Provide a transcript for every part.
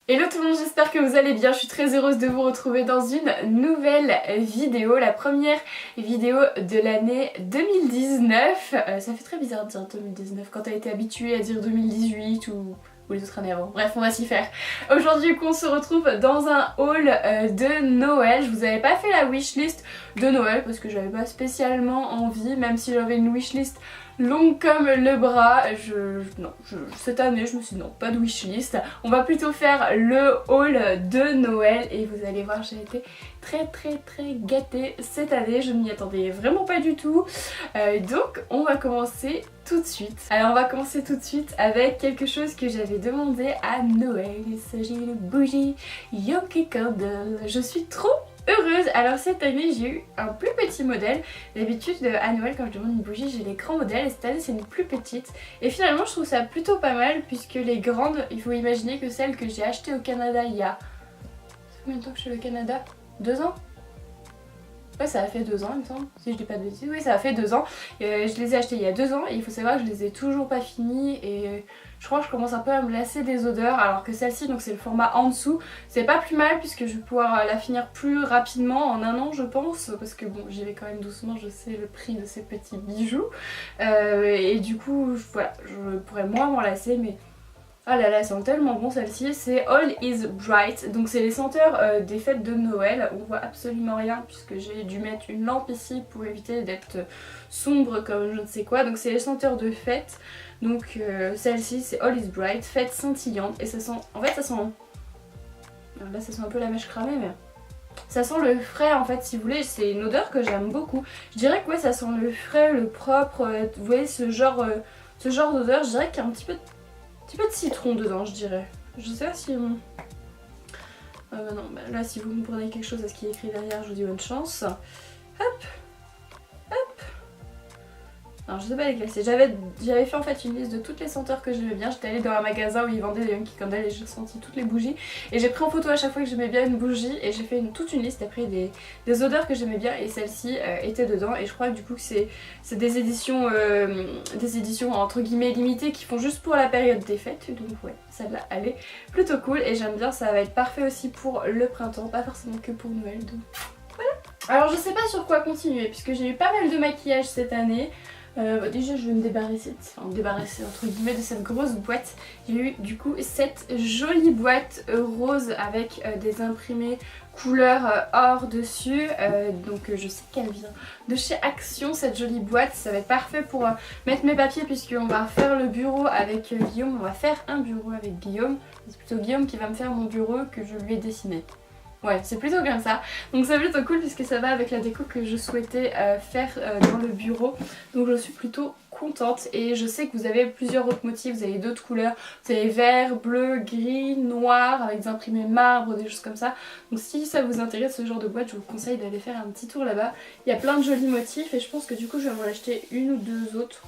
Hello tout le monde, j'espère que vous allez bien, je suis très heureuse de vous retrouver dans une nouvelle vidéo, la première vidéo de l'année 2019. Ça fait très bizarre de dire 2019 quand t'as été habitué à dire 2018 ou les autres années avant. Bref, on va s'y faire. Aujourd'hui, on se retrouve dans un haul de Noël. Je vous avais pas fait la wishlist de Noël parce que j'avais pas spécialement envie, même si j'avais une wishlist longue comme le bras. Cette année, je me suis dit non, pas de wishlist. On va plutôt faire le haul de Noël et vous allez voir, j'ai été très gâtée cette année. Je ne m'y attendais vraiment pas du tout. Donc, on va commencer tout de suite. Alors, on va commencer tout de suite avec quelque chose que j'avais demandé à Noël. Il s'agit d'une bougie Yankee Candle. Je suis trop heureuse. Alors cette année j'ai eu un plus petit modèle. D'habitude à Noël quand je demande une bougie j'ai les grands modèles et cette année c'est une plus petite. Et finalement je trouve ça plutôt pas mal puisque les grandes, il faut imaginer que celle que j'ai achetée au Canada il y a... Combien de temps que je suis au Canada? 2 ans? Ouais, ça a fait 2 ans il me semble, si je dis pas de bêtises. Oui, ça a fait 2 ans. Je les ai achetés il y a 2 ans et il faut savoir que je les ai toujours pas finis et je crois que je commence un peu à me lasser des odeurs alors que celle-ci, donc c'est le format en dessous. C'est pas plus mal puisque je vais pouvoir la finir plus rapidement en 1 an je pense parce que bon, j'y vais quand même doucement, je sais le prix de ces petits bijoux. Et du coup, voilà, je pourrais moins m'en lasser mais... Ah là là, elles sont tellement bon celle-ci, c'est All is Bright, donc c'est les senteurs des fêtes de Noël. On voit absolument rien puisque j'ai dû mettre une lampe ici pour éviter d'être sombre comme je ne sais quoi. Donc c'est les senteurs de fête, donc celle-ci c'est All is Bright, fête scintillante et ça sent, en fait ça sent, alors là ça sent un peu la mèche cramée mais... Ça sent le frais en fait si vous voulez, c'est une odeur que j'aime beaucoup. Je dirais que ouais ça sent le frais, le propre, vous voyez ce genre d'odeur, je dirais qu'il y a un petit peu de citron dedans je dirais. Je sais pas si... non, bah là si vous me prenez quelque chose à ce qui est écrit derrière je vous dis bonne chance. Hop. Alors je sais pas lesquelles c'est, j'avais fait en fait une liste de toutes les senteurs que j'aimais bien. J'étais allée dans un magasin où ils vendaient des Yankee Candle et j'ai senti toutes les bougies. Et j'ai pris en photo à chaque fois que j'aimais bien une bougie et j'ai fait toute une liste après des odeurs que j'aimais bien et celle-ci était dedans. Et je crois que du coup que c'est des éditions entre guillemets limitées qui font juste pour la période des fêtes. Donc ouais, celle-là elle est plutôt cool et j'aime bien, ça va être parfait aussi pour le printemps, pas forcément que pour Noël. Donc voilà. Alors je sais pas sur quoi continuer puisque j'ai eu pas mal de maquillage cette année. Déjà je vais me débarrasser entre guillemets de cette grosse boîte. J'ai eu du coup cette jolie boîte rose avec des imprimés couleur or dessus. Donc je sais qu'elle vient de chez Action cette jolie boîte. Ça va être parfait pour mettre mes papiers puisqu'on va faire le bureau avec Guillaume. On va faire un bureau avec Guillaume. C'est plutôt Guillaume qui va me faire mon bureau que je lui ai dessiné. Ouais, c'est plutôt comme ça. Donc c'est plutôt cool puisque ça va avec la déco que je souhaitais faire dans le bureau. Donc je suis plutôt contente et je sais que vous avez plusieurs autres motifs, vous avez d'autres couleurs. Vous avez vert, bleu, gris, noir avec des imprimés marbre, des choses comme ça. Donc si ça vous intéresse ce genre de boîte, je vous conseille d'aller faire un petit tour là-bas. Il y a plein de jolis motifs et je pense que du coup je vais en acheter une ou deux autres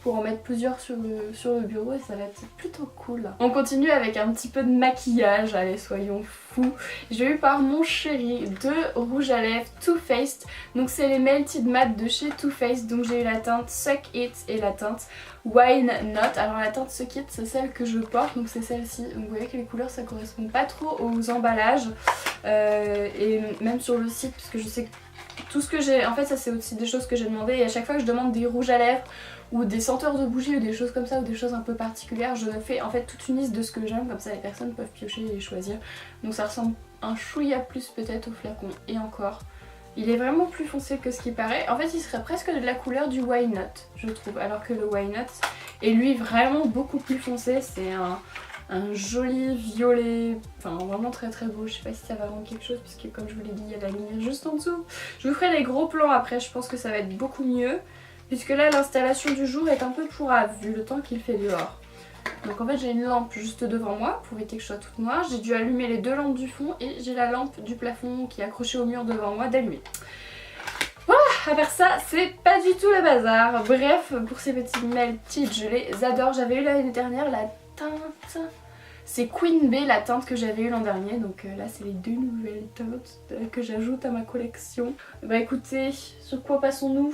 pour en mettre plusieurs sur le bureau et ça va être plutôt cool. On continue avec un petit peu de maquillage, allez soyons fous. J'ai eu par mon chéri deux rouges à lèvres Too Faced, donc c'est les Melted Matte de chez Too Faced, donc j'ai eu la teinte Suck It et la teinte Wine Not. Alors la teinte Suck It c'est celle que je porte, donc c'est celle-ci, donc vous voyez que les couleurs ça correspond pas trop aux emballages et même sur le site parce que je sais que tout ce que j'ai, en fait ça c'est aussi des choses que j'ai demandé et à chaque fois que je demande des rouges à lèvres ou des senteurs de bougies ou des choses comme ça ou des choses un peu particulières, je fais en fait toute une liste de ce que j'aime, comme ça les personnes peuvent piocher et choisir. Donc ça ressemble un chouïa plus peut-être au flacon et encore. Il est vraiment plus foncé que ce qui paraît. En fait il serait presque de la couleur du Why Not je trouve, alors que le Why Not est lui vraiment beaucoup plus foncé, c'est un joli violet, enfin vraiment très beau. Je sais pas si ça va rendre quelque chose puisque comme je vous l'ai dit il y a la lumière juste en dessous. Je vous ferai des gros plans après, je pense que ça va être beaucoup mieux. Puisque là l'installation du jour est un peu pourrave vu le temps qu'il fait dehors. Donc en fait j'ai une lampe juste devant moi pour éviter que je sois toute noire. J'ai dû allumer les deux lampes du fond et j'ai la lampe du plafond qui est accrochée au mur devant moi d'allumer. Voilà, à part ça c'est pas du tout le bazar. Bref, pour ces petits melted je les adore. J'avais eu l'année dernière la teinte... C'est Queen Bee la teinte que j'avais eu l'an dernier, donc là c'est les deux nouvelles teintes que j'ajoute à ma collection. Bah écoutez, sur quoi passons-nous ?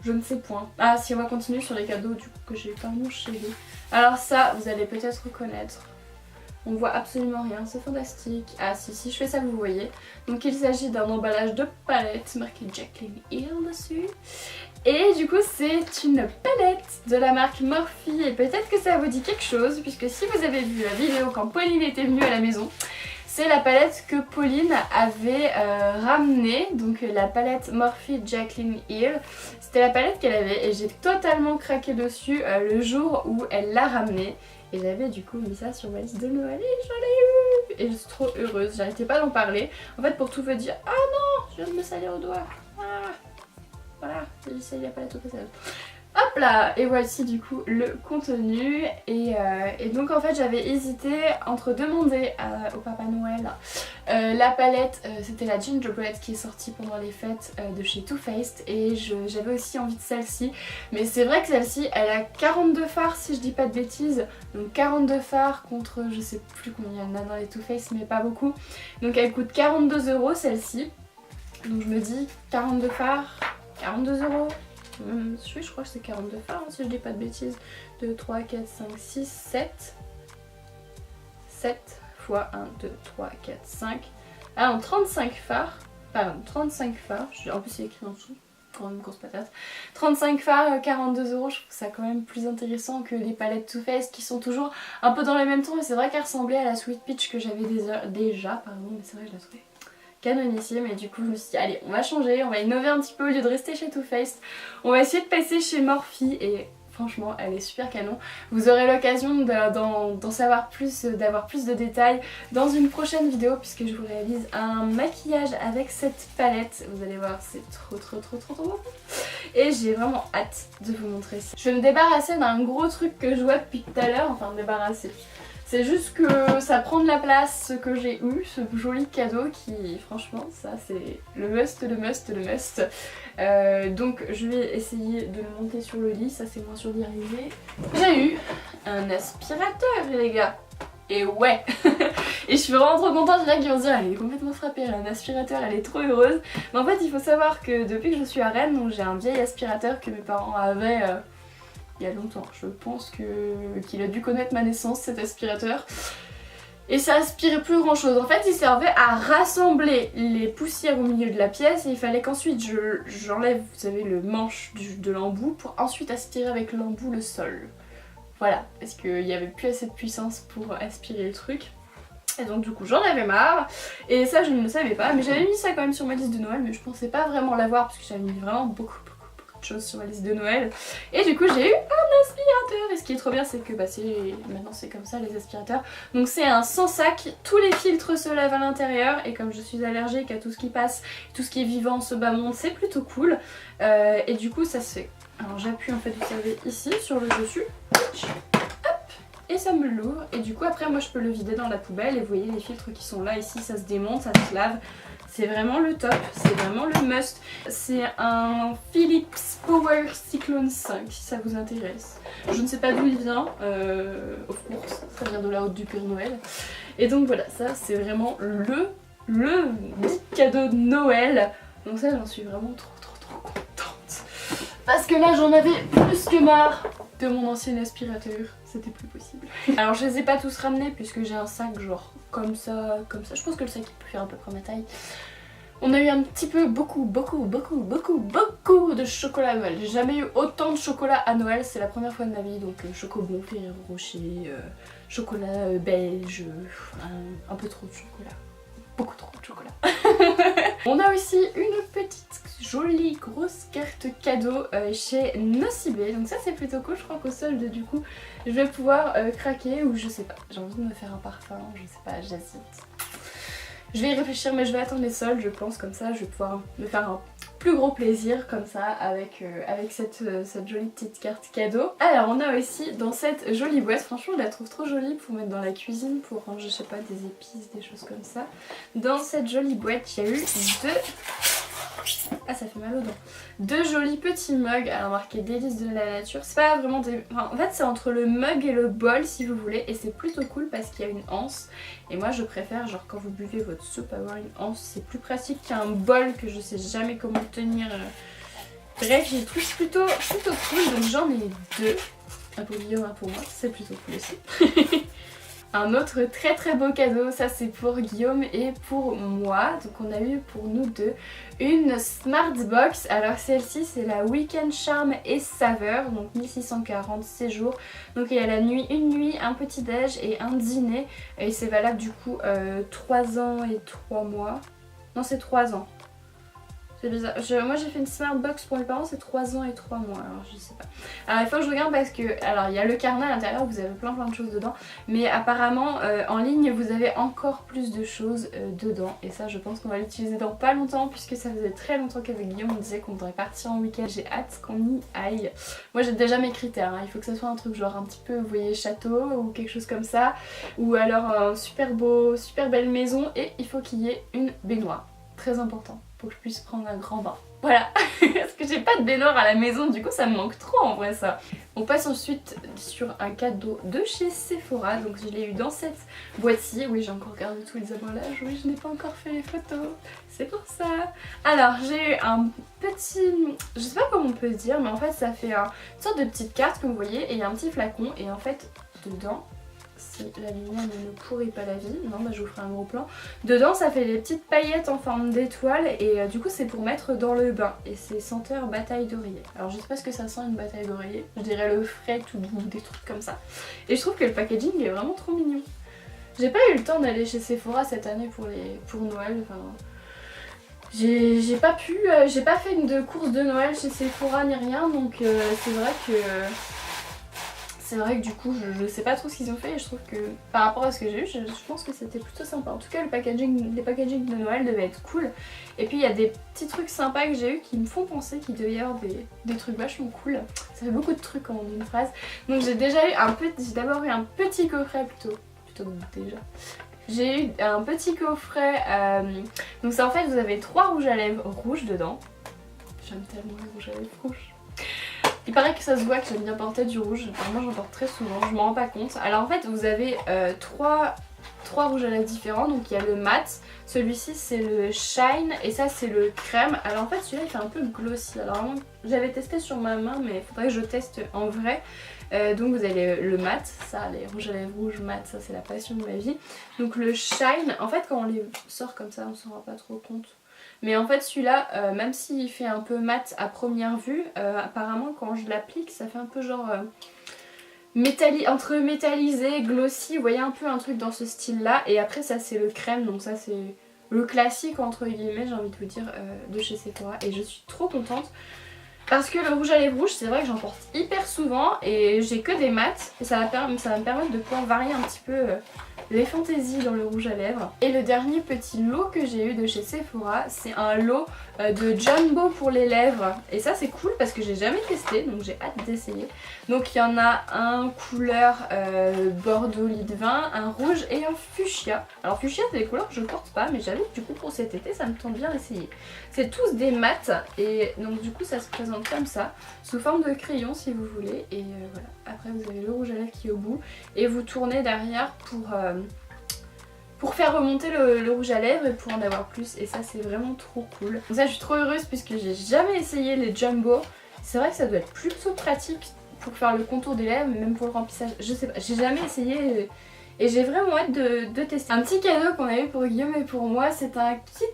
Je ne sais point. Ah si, on va continuer sur les cadeaux du coup que j'ai eu par mon chéri. Alors ça, vous allez peut-être reconnaître. On voit absolument rien, c'est fantastique. Ah si je fais ça vous voyez. Donc il s'agit d'un emballage de palette marqué Jaclyn Hill dessus. Et du coup c'est une palette de la marque Morphe et peut-être que ça vous dit quelque chose puisque si vous avez vu la vidéo quand Pauline était venue à la maison, c'est la palette que Pauline avait ramenée, donc la palette Morphe Jaclyn Hill. C'était la palette qu'elle avait et j'ai totalement craqué dessus le jour où elle l'a ramenée. Et j'avais du coup mis ça sur ma liste de Noël et j'en ai eu. Et je suis trop heureuse, j'arrêtais pas d'en parler. En fait pour tout vous dire, ah non, je viens de me salir au doigt. Ah, voilà, j'ai essayé la palette au passage. Hop là. Et voici du coup le contenu et donc en fait j'avais hésité entre demander au Papa Noël la palette, c'était la Gingerbread qui est sortie pendant les fêtes de chez Too Faced et j'avais aussi envie de celle-ci, mais c'est vrai que celle-ci elle a 42 fards si je dis pas de bêtises, donc 42 fards contre je sais plus combien il y en a dans les Too Faced mais pas beaucoup, donc elle coûte 42 € celle-ci, donc je me dis 42 fards, 42 €. Oui, je crois que c'est 42 fards hein, si je dis pas de bêtises. 2, 3, 4, 5, 6, 7. 7 fois 1, 2, 3, 4, 5. Ah non, 35 fards. Pardon, 35 fards. En plus, c'est écrit en dessous. Quand même, grosse patate. 35 fards, 42 €. Je trouve que c'est quand même plus intéressant que les palettes Too Faced qui sont toujours un peu dans les mêmes tons. Mais c'est vrai qu'elle ressemblait à la Sweet Peach que j'avais déjà. Pardon, mais c'est vrai que je la trouvais canonissime et du coup je me suis dit allez on va changer, on va innover un petit peu au lieu de rester chez Too Faced, on va essayer de passer chez Morphe et franchement elle est super canon. Vous aurez l'occasion d'en savoir plus, d'avoir plus de détails dans une prochaine vidéo puisque je vous réalise un maquillage avec cette palette, vous allez voir c'est trop beau et j'ai vraiment hâte de vous montrer ça. Je vais me débarrasser d'un gros truc que je vois depuis tout à l'heure, enfin me débarrasser. C'est juste que ça prend de la place ce que j'ai eu, ce joli cadeau qui franchement ça c'est le must. Donc je vais essayer de le monter sur le lit, ça c'est moins sûr d'y arriver. J'ai eu un aspirateur les gars. Et ouais. Et je suis vraiment trop contente, il y en a qui vont se dire elle est complètement frappée, elle a un aspirateur, elle est trop heureuse. Mais en fait il faut savoir que depuis que je suis à Rennes, donc j'ai un vieil aspirateur que mes parents avaient... il y a longtemps, je pense qu'il a dû connaître ma naissance cet aspirateur. Et ça aspirait plus grand chose. En fait il servait à rassembler les poussières au milieu de la pièce et il fallait qu'ensuite j'enlève, vous savez, le manche de l'embout pour ensuite aspirer avec l'embout le sol. Voilà, parce qu'il n'y avait plus assez de puissance pour aspirer le truc. Et donc du coup j'en avais marre et ça je ne le savais pas, mais j'avais mis ça quand même sur ma liste de Noël mais je pensais pas vraiment l'avoir parce que j'avais mis vraiment beaucoup de choses sur ma liste de Noël. Et du coup j'ai eu un aspirateur et ce qui est trop bien c'est que maintenant c'est comme ça les aspirateurs. Donc c'est un sans sac, tous les filtres se lavent à l'intérieur et comme je suis allergique à tout ce qui passe, tout ce qui est vivant, ce bas monde, c'est plutôt cool. Et du coup ça se fait. Alors j'appuie en fait vous savez ici sur le dessus. Et ça me l'ouvre et du coup après moi je peux le vider dans la poubelle et vous voyez les filtres qui sont là ici, ça se démonte, ça se lave. C'est vraiment le top, c'est vraiment le must. C'est un Philips Power Cyclone 5 si ça vous intéresse. Je ne sais pas d'où il vient, of course, ça vient de la haute du Père Noël. Et donc voilà, ça c'est vraiment le petit cadeau de Noël. Donc ça j'en suis vraiment trop contente. Parce que là j'en avais plus que marre de mon ancien aspirateur, c'était plus possible. Alors je les ai pas tous ramenés puisque j'ai un sac genre comme ça. Je pense que le sac il peut faire à peu près ma taille. On a eu un petit peu beaucoup de chocolat à Noël. J'ai jamais eu autant de chocolat à Noël, c'est la première fois de ma vie. Donc Chocobon, Ferrero Rocher, chocolat belge, un peu trop de chocolat. Beaucoup trop de chocolat. On a aussi une petite jolie grosse carte cadeau chez Nocibé. Donc ça c'est plutôt cool, je crois qu'au solde du coup je vais pouvoir craquer ou je sais pas. J'ai envie de me faire un parfum, je sais pas, j'hésite. Je vais y réfléchir mais je vais attendre les soldes je pense, comme ça je vais pouvoir me faire un plus gros plaisir comme ça avec cette jolie petite carte cadeau. Alors on a aussi dans cette jolie boîte, franchement je la trouve trop jolie pour mettre dans la cuisine, pour ranger je sais pas des épices, des choses comme ça. Dans cette jolie boîte il y a eu ah ça fait mal aux dents. Deux jolis petits mugs, alors marqué délices de la nature. C'est pas vraiment des... Enfin, en fait c'est entre le mug et le bol si vous voulez. Et c'est plutôt cool parce qu'il y a une anse. Et moi je préfère genre quand vous buvez votre soupe avoir une anse. C'est plus pratique qu'un bol que je sais jamais comment tenir. Bref j'ai des trucs plutôt cool. Donc j'en ai deux. Un pour Guillaume, un pour moi. C'est plutôt cool aussi. un autre très très beau cadeau, ça c'est pour Guillaume et pour moi. Donc on a eu pour nous deux une Smart Box. Alors celle-ci c'est la Weekend Charm et Saveur, donc 1640 séjours. Donc il y a la nuit, une nuit, un petit déj et un dîner. Et c'est valable du coup 3 ans et 3 mois. Non c'est 3 ans. C'est bizarre. Moi j'ai fait une Smart Box pour mes parents, c'est 3 ans et 3 mois, alors je sais pas. Alors il faut que je regarde parce que, alors il y a le carnet à l'intérieur, vous avez plein de choses dedans. Mais apparemment en ligne vous avez encore plus de choses dedans. Et ça je pense qu'on va l'utiliser dans pas longtemps, puisque ça faisait très longtemps qu'avec Guillaume on disait qu'on voudrait partir en week-end. J'ai hâte qu'on y aille. Moi j'ai déjà mes critères, hein. Il faut que ça soit un truc genre un petit peu, vous voyez, château ou quelque chose comme ça. Ou alors un super belle maison, et il faut qu'il y ait une baignoire. Très important, pour que je puisse prendre un grand bain. Voilà, parce que j'ai pas de baignoire à la maison, du coup ça me manque trop en vrai ça. On passe ensuite sur un cadeau de chez Sephora, donc je l'ai eu dans cette boîte-ci. Oui, j'ai encore gardé tous les emballages, oui je n'ai pas encore fait les photos, c'est pour ça. Alors j'ai eu un petit, je sais pas comment on peut dire, mais en fait ça fait une sorte de petite carte comme vous voyez, et il y a un petit flacon, et en fait dedans, si la lumière ne me pourrit pas la vie, non bah je vous ferai un gros plan. Dedans ça fait des petites paillettes en forme d'étoile, et du coup c'est pour mettre dans le bain. Et c'est senteur bataille d'oreiller. Alors je sais pas ce que ça sent une bataille d'oreiller, je dirais le frais tout doux, des trucs comme ça. Et je trouve que le packaging est vraiment trop mignon. J'ai pas eu le temps d'aller chez Sephora cette année pour Noël, enfin... J'ai pas fait de course de Noël chez Sephora ni rien, donc c'est vrai que du coup je sais pas trop ce qu'ils ont fait, et je trouve que par rapport à ce que j'ai eu, je pense que c'était plutôt sympa. En tout cas les packaging de Noël devaient être cool. Et puis il y a des petits trucs sympas que j'ai eu qui me font penser qu'il devait y avoir des trucs vachement cool. Ça fait beaucoup de trucs en une phrase. Donc j'ai d'abord eu un petit coffret plutôt déjà. J'ai eu un petit coffret, donc ça en fait vous avez 3 rouges à lèvres rouges dedans. J'aime tellement les rouges à lèvres rouges. Il paraît que ça se voit que j'aime bien porter du rouge, enfin, moi j'en porte très souvent, je m'en rends pas compte. Alors en fait vous avez 3 rouges à lèvres différents, donc il y a le mat, celui-ci c'est le shine et ça c'est le crème. Alors en fait celui-là il fait un peu glossy, alors vraiment j'avais testé sur ma main mais il faudrait que je teste en vrai. Donc vous avez le mat, ça les rouges à lèvres rouges mat, ça c'est la passion de ma vie. Donc le shine, en fait quand on les sort comme ça on s'en rend pas trop compte. Mais en fait celui-là, même s'il fait un peu mat à première vue, apparemment quand je l'applique ça fait un peu genre entre métallisé, glossy, vous voyez un peu un truc dans ce style là. Et après ça c'est le crème, donc ça c'est le classique entre guillemets j'ai envie de vous dire de chez Sephora. Et je suis trop contente parce que le rouge à lèvres rouge c'est vrai que j'en porte hyper souvent et j'ai que des mats. Et ça va me permettre de pouvoir varier un petit peu les fantaisies dans le rouge à lèvres. Et le dernier petit lot que j'ai eu de chez Sephora, c'est un lot de Jumbo pour les lèvres. Et ça c'est cool parce que j'ai jamais testé, donc j'ai hâte d'essayer. Donc il y en a un couleur bordeaux lit de vin, un rouge et un fuchsia. Alors fuchsia c'est des couleurs que je porte pas, mais j'avoue que du coup pour cet été ça me tente bien d'essayer. C'est tous des mats et donc du coup ça se présente comme ça, sous forme de crayon si vous voulez. Et voilà, après vous avez le rouge à lèvres qui est au bout et vous tournez derrière pour faire remonter le rouge à lèvres et pour en avoir plus. Et ça c'est vraiment trop cool. Donc ça je suis trop heureuse puisque j'ai jamais essayé les Jumbo. C'est vrai que ça doit être plutôt pratique pour faire le contour des lèvres, même pour le remplissage. Je sais pas, j'ai jamais essayé et j'ai vraiment hâte de tester. Un petit cadeau qu'on a eu pour Guillaume et pour moi, c'est un kit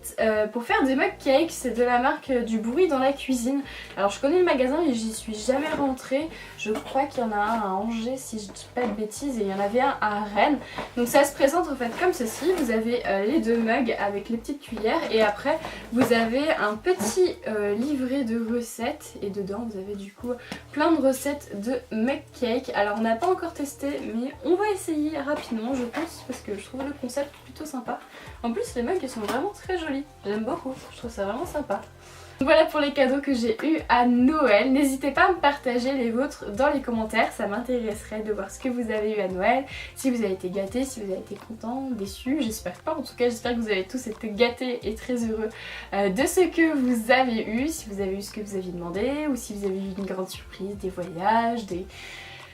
pour faire des mug cakes. C'est de la marque du bruit dans la cuisine. Alors je connais le magasin mais j'y suis jamais rentrée. Je crois qu'il y en a un à Angers si je dis pas de bêtises et il y en avait un à Rennes. Donc ça se présente en fait comme ceci. Vous avez les 2 mugs avec les petites cuillères et après vous avez un petit livret de recettes et dedans vous avez du coup plein de recettes de mug cake. Alors on n'a pas encore testé mais on va essayer rapidement je pense parce que je trouve le concept plutôt sympa. En plus les mugs ils sont vraiment très jolis, j'aime beaucoup, je trouve ça vraiment sympa. Voilà pour les cadeaux que j'ai eu à Noël. N'hésitez pas à me partager les vôtres dans les commentaires, ça m'intéresserait de voir ce que vous avez eu à Noël, si vous avez été gâtés, si vous avez été contents, déçus, j'espère pas. En tout cas j'espère que vous avez tous été gâtés et très heureux de ce que vous avez eu, si vous avez eu ce que vous aviez demandé ou si vous avez eu une grande surprise, des voyages,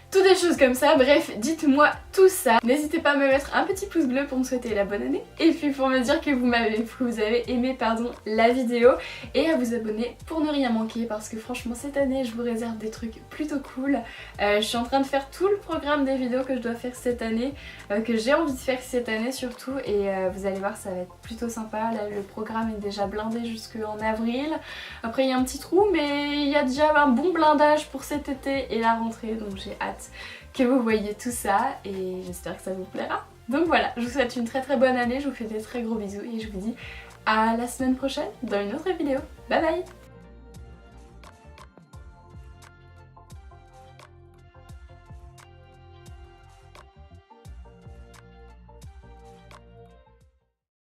Toutes des choses comme ça, bref, dites-moi tout ça. N'hésitez pas à me mettre un petit pouce bleu pour me souhaiter la bonne année. Et puis pour me dire que vous avez aimé la vidéo. Et à vous abonner pour ne rien manquer parce que franchement cette année je vous réserve des trucs plutôt cool. Je suis en train de faire tout le programme des vidéos que je dois faire cette année, que j'ai envie de faire cette année surtout. Et vous allez voir, ça va être plutôt sympa. Là le programme est déjà blindé jusqu'en avril. Après il y a un petit trou mais il y a déjà un bon blindage pour cet été et la rentrée. Donc j'ai hâte que vous voyez tout ça et j'espère que ça vous plaira. Donc voilà, je vous souhaite une très bonne année, je vous fais des très gros bisous et je vous dis à la semaine prochaine dans une autre vidéo. Bye bye!